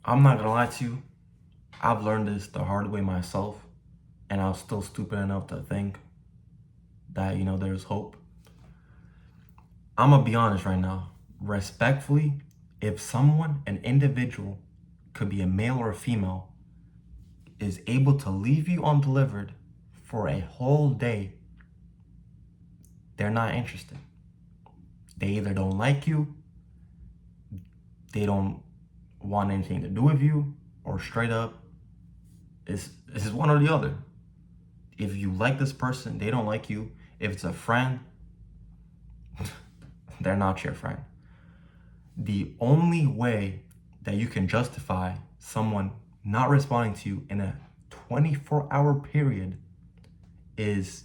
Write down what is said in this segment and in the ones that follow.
I'm not gonna lie to you. I've learned this the hard way myself, and I was still stupid enough to think that, there's hope. I'm gonna be honest right now. Respectfully, if someone, an individual, could be a male or a female, is able to leave you undelivered for a whole day, they're not interested. They either don't like you, they don't want anything to do with you, or straight up, it's one or the other. If you like this person, they don't like you. If it's a friend, they're not your friend. The only way that you can justify someone not responding to you in a 24-hour period is,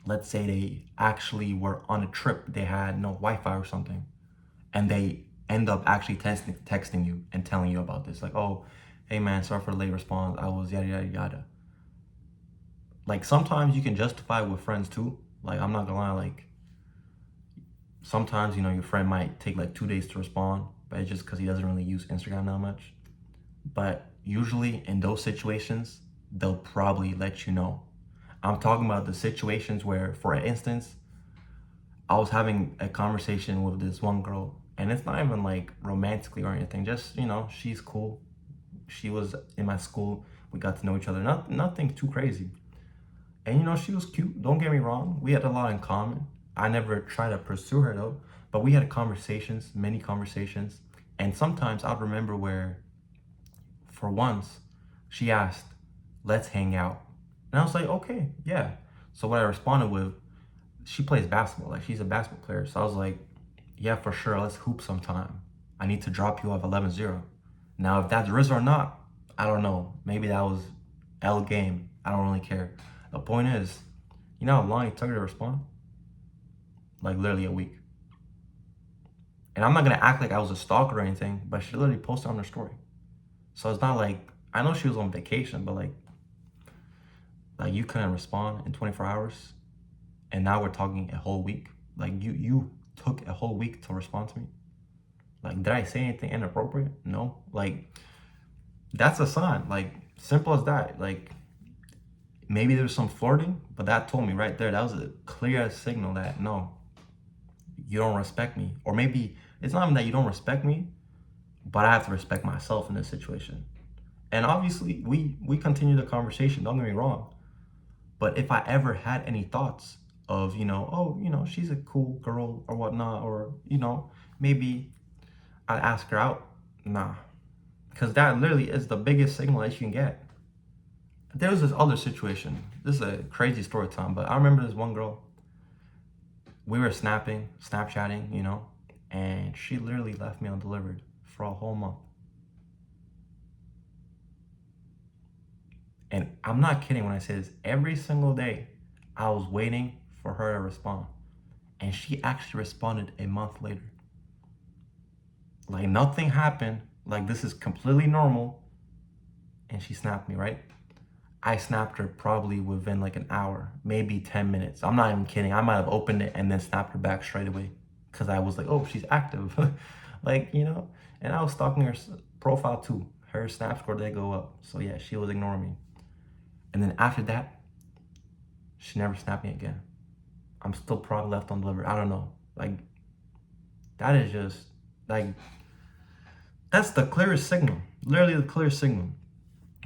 let's say they actually were on a trip, they had no Wi-Fi or something, and they end up actually texting you and telling you about this. Like, oh, hey man, sorry for the late response. I was yada, yada, yada. Like, sometimes you can justify with friends too. Like, I'm not gonna lie, like, sometimes, your friend might take like 2 days to respond, but it's just because he doesn't really use Instagram that much. But usually in those situations, they'll probably let you know. I'm talking about the situations where, for instance, I was having a conversation with this one girl, and it's not even like romantically or anything. Just, she's cool. She was in my school. We got to know each other. Nothing too crazy. And she was cute. Don't get me wrong. We had a lot in common. I never tried to pursue her though, but we had conversations, many conversations. And sometimes I'd remember where, for once, she asked, let's hang out. And I was like, okay, yeah. So what I responded with, she plays basketball, like she's a basketball player. So I was like, yeah, for sure, let's hoop sometime. I need to drop you off 11-0. Now, if that's risk or not, I don't know. Maybe that was L game. I don't really care. The point is, you know how long it took her to respond? Like literally a week. And I'm not gonna act like I was a stalker or anything, but she literally posted on her story. So it's not like, I know she was on vacation, but like you couldn't respond in 24 hours, and now we're talking a whole week. Like you took a whole week to respond to me. Like, did I say anything inappropriate? No. Like, that's a sign. Like, simple as that. Like, maybe there's some flirting, but that told me right there, that was a clear signal that no, you don't respect me. Or maybe it's not even that you don't respect me, but I have to respect myself in this situation. And obviously, we continue the conversation. Don't get me wrong. But if I ever had any thoughts of, oh, she's a cool girl or whatnot, or, maybe I'd ask her out. Nah. Because that literally is the biggest signal that you can get. There was this other situation. This is a crazy story time, but I remember this one girl. We were Snapchatting, and she literally left me undelivered for a whole month. And I'm not kidding when I say this. Every single day, I was waiting for her to respond. And she actually responded a month later. Like, nothing happened. Like, this is completely normal. And she snapped me, right? I snapped her probably within like an hour, maybe 10 minutes. I'm not even kidding. I might have opened it and then snapped her back straight away. Because I was like, oh, she's active. Like, and I was stalking her profile too. Her snap score did go up. So yeah, she was ignoring me. And then after that, she never snapped me again. I'm still probably left undelivered. I don't know. Like, that is just, like, that's the clearest signal. Literally the clearest signal.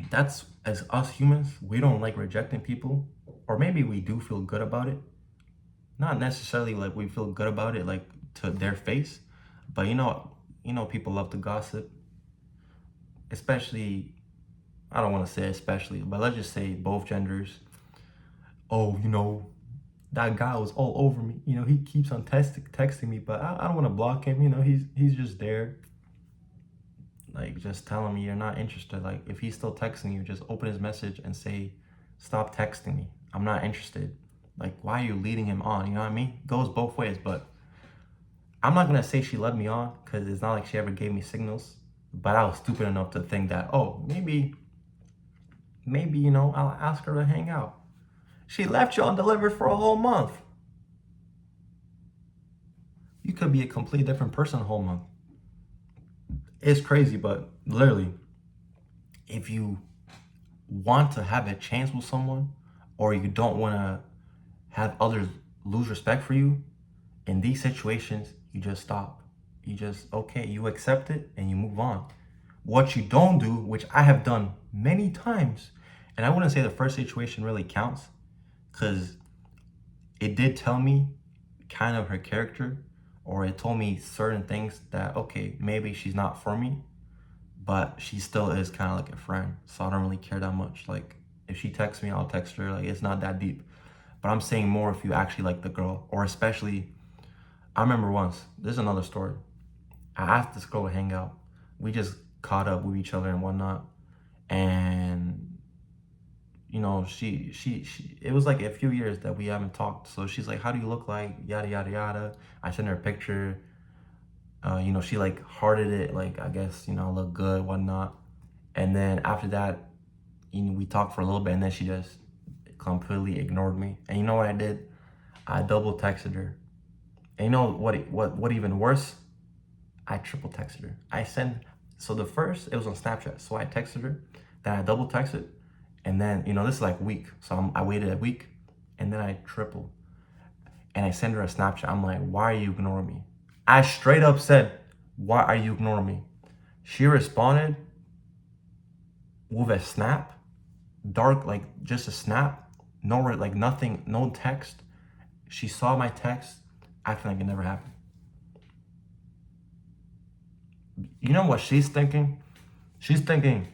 That's, as us humans, we don't like rejecting people. Or maybe we do feel good about it. Not necessarily like we feel good about it, like, to their face. But people love to gossip. Especially, I don't want to say especially, but let's just say both genders. Oh, that guy was all over me. He keeps on texting me, but I don't want to block him. He's just there. Like, just telling me you're not interested. Like, if he's still texting you, just open his message and say, stop texting me. I'm not interested. Like, why are you leading him on? You know what I mean? Goes both ways, but I'm not going to say she led me on because it's not like she ever gave me signals. But I was stupid enough to think that, oh, maybe, I'll ask her to hang out. She left you undelivered for a whole month. You could be a completely different person a whole month. It's crazy, but literally, if you want to have a chance with someone, or you don't want to have others lose respect for you, in these situations, you just stop. You just, okay, you accept it and you move on. What you don't do, which I have done many times, and I wouldn't say the first situation really counts, because it did tell me kind of her character, or it told me certain things that, okay, maybe she's not for me, but she still is kind of like a friend. So I don't really care that much. Like, if she texts me, I'll text her. Like, it's not that deep. But I'm saying more if you actually like the girl, or especially, I remember once, there's another story. I asked this girl to hang out. We just caught up with each other and whatnot. And she it was like a few years that we haven't talked. So she's like, how do you look like? Yada yada yada. I sent her a picture. She like hearted it, like, I guess, look good, whatnot. And then after that, we talked for a little bit, and then she just completely ignored me. And you know what I did? I double texted her. And you know what even worse? I triple texted her. So the first, it was on Snapchat. So I texted her, then I double texted, and then, this is like a week. So I waited a week, and then I triple. And I sent her a Snapchat. I'm like, why are you ignoring me? I straight up said, why are you ignoring me? She responded with a snap, dark, like just a snap, no, like nothing, no text. She saw my text, acting like it never happened. You know what she's thinking? She's thinking,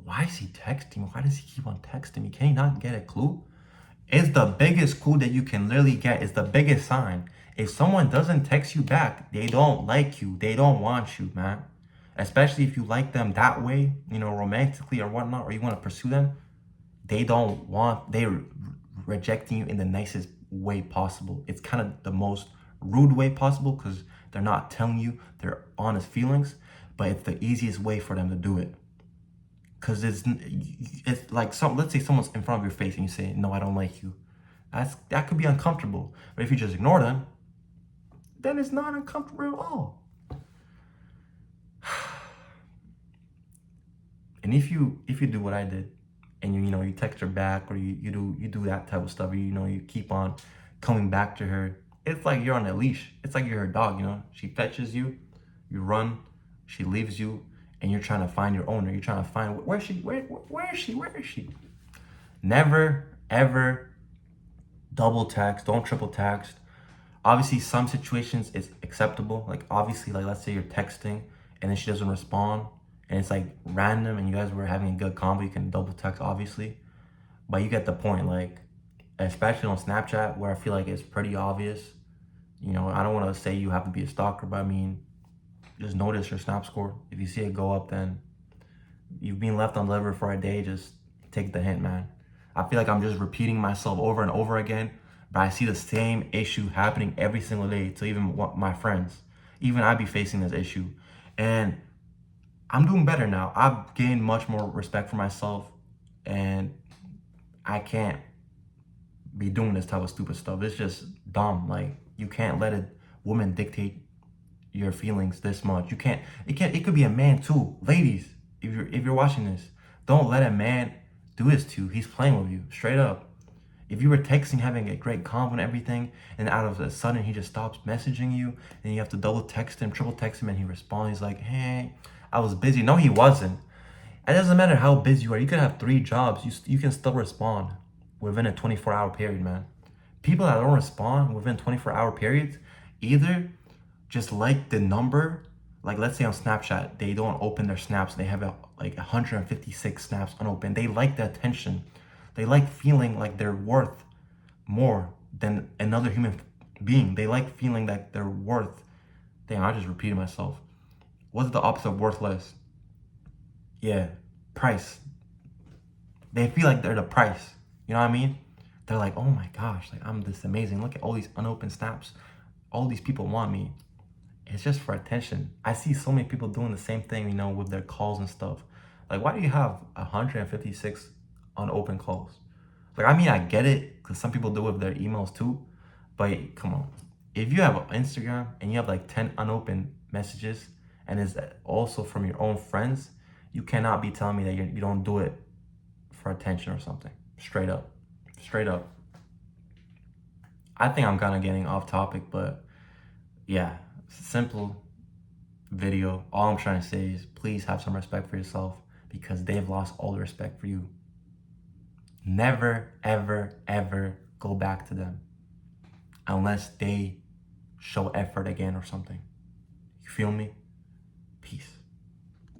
why is he texting me? Why does he keep on texting me? Can he not get a clue? It's the biggest clue that you can literally get. It's the biggest sign. If someone doesn't text you back, they don't like you. They don't want you, man. Especially if you like them that way, romantically or whatnot, or you want to pursue them, they're rejecting you in the nicest way possible. It's kind of the most rude way possible, because they're not telling you their honest feelings, but it's the easiest way for them to do it. Because it's like, let's say someone's in front of your face and you say, no, I don't like you. That could be uncomfortable. But if you just ignore them, then it's not uncomfortable at all. And if you do what I did, and you text her back, or you do that type of stuff, you keep on coming back to her, it's like you're on a leash. It's like you're her dog. She fetches you, you run, she leaves you, and you're trying to find your owner. You're trying to find, where is she? Never ever double text. Don't triple text. Obviously, some situations it's acceptable. Like, obviously, like, let's say you're texting and then she doesn't respond, and it's like random, and you guys were having a good combo, you can double text, obviously. But you get the point. Like, especially on Snapchat, where I feel like it's pretty obvious. I don't want to say you have to be a stalker, but I mean, just notice your Snap score. If you see it go up, then you've been left undelivered for a day. Just take the hint, man. I feel like I'm just repeating myself over and over again, but I see the same issue happening every single day to even my friends. Even I be facing this issue. And I'm doing better now. I've gained much more respect for myself, and I can't be doing this type of stupid stuff. It's just dumb. Like, you can't let a woman dictate your feelings this much. It could be a man too. Ladies, if you're watching this, don't let a man do this to you. He's playing with you, straight up. If you were texting, having a great convo and everything, and out of a sudden he just stops messaging you, and you have to double text him, triple text him, and he responds, he's like, hey, I was busy. No, he wasn't. It doesn't matter how busy you are. You could have 3 jobs. You can still respond within a 24-hour period, man. People that don't respond within 24-hour periods, either just like the number, like, let's say on Snapchat, they don't open their snaps. They have like 156 snaps unopened. They like the attention. They like feeling like they're worth more than another human being. They like feeling like they're worth. Damn, I just repeated myself. What's the opposite of worthless? Yeah, price. They feel like they're the price. You know what I mean? They're like, oh my gosh, like, I'm this amazing. Look at all these unopened snaps. All these people want me. It's just for attention. I see so many people doing the same thing, with their calls and stuff. Like, why do you have 156 unopened calls? Like, I mean, I get it, because some people do it with their emails too. But come on. If you have Instagram and you have like 10 unopened messages, and is also from your own friends, you cannot be telling me that you don't do it for attention or something. Straight up. Straight up. I think I'm kind of getting off topic, but yeah, simple video. All I'm trying to say is please have some respect for yourself because they've lost all the respect for you. Never, ever, ever go back to them unless they show effort again or something. You feel me? Peace.